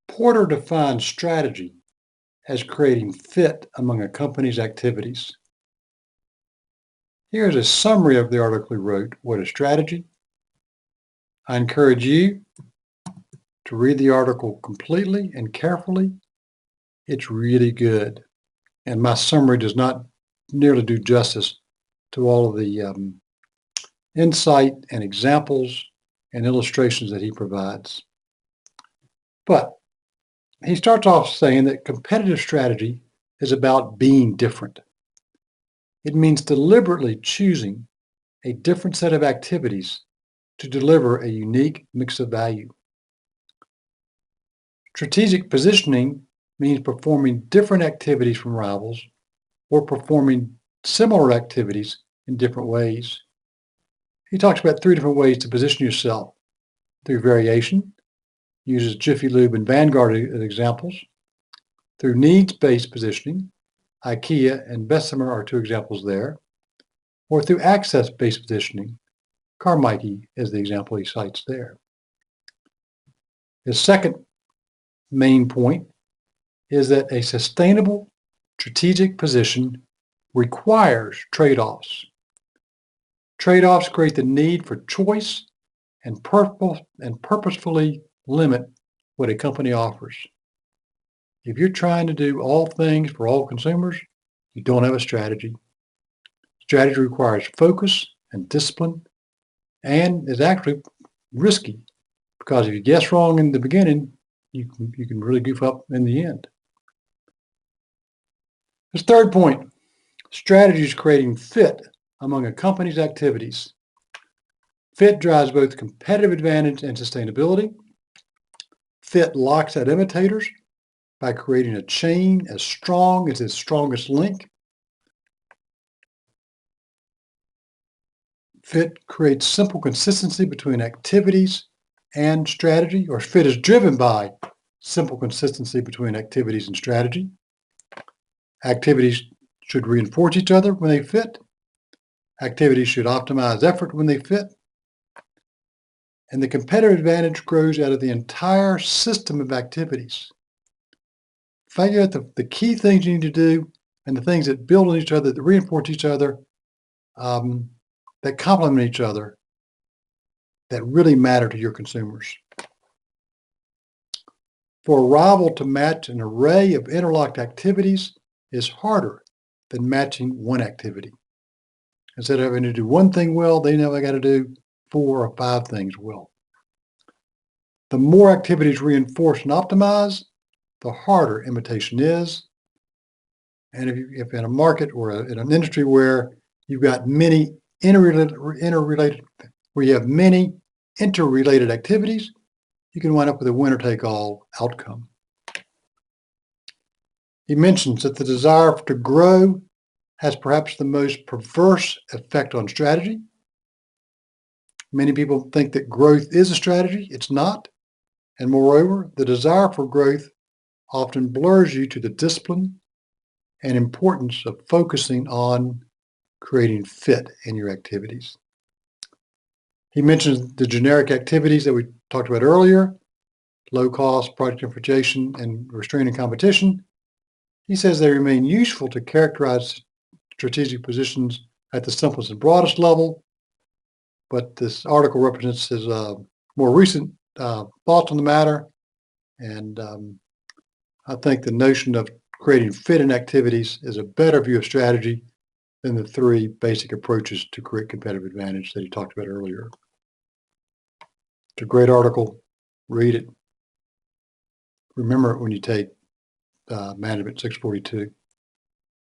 Porter defines strategy as creating fit among a company's activities. Here's a summary of the article he wrote. What is strategy? I encourage you to read the article completely and carefully. It's really good. And my summary does not nearly do justice to all of the insight and examples and illustrations that he provides. But he starts off saying that competitive strategy is about being different. It means deliberately choosing a different set of activities to deliver a unique mix of value. Strategic positioning means performing different activities from rivals or performing similar activities in different ways. He talks about 3 different ways to position yourself: through variation, uses Jiffy Lube and Vanguard as examples; through needs-based positioning, IKEA and Bessemer are 2 examples there; or through access-based positioning, Carmike is the example he cites there. His second main point is that a sustainable strategic position requires trade-offs. Trade-offs create the need for choice and purposefully limit what a company offers. If you're trying to do all things for all consumers, you don't have a strategy. Strategy requires focus and discipline and is actually risky, because if you guess wrong in the beginning, you can really goof up in the end. His third point: strategy is creating fit among a company's activities. Fit drives both competitive advantage and sustainability. Fit locks out imitators by creating a chain as strong as its strongest link. Fit creates simple consistency between activities and strategy, or fit is driven by simple consistency between activities and strategy. Activities should reinforce each other when they fit. Activities should optimize effort when they fit. And the competitive advantage grows out of the entire system of activities. Figure out the key things you need to do and the things that build on each other, that reinforce each other, that complement each other, that really matter to your consumers. For a rival to match an array of interlocked activities is harder than matching one activity. Instead of having to do one thing well, they know they got to do 4 or 5 things well. The more activities reinforce and optimize, the harder imitation is. And if in a market or in an industry where you've got many interrelated activities, you can wind up with a winner-take-all outcome. He mentions that the desire to grow has perhaps the most perverse effect on strategy. Many people think that growth is a strategy. It's not. And moreover, the desire for growth often blurs you to the discipline and importance of focusing on creating fit in your activities. He mentions the generic activities that we talked about earlier: low cost, product differentiation, and restraining competition. He says they remain useful to characterize strategic positions at the simplest and broadest level, but this article represents his more recent thoughts on the matter, and I think the notion of creating fit in activities is a better view of strategy than the 3 basic approaches to create competitive advantage that he talked about earlier. It's a great article. Read it. Remember it when you take Management 642.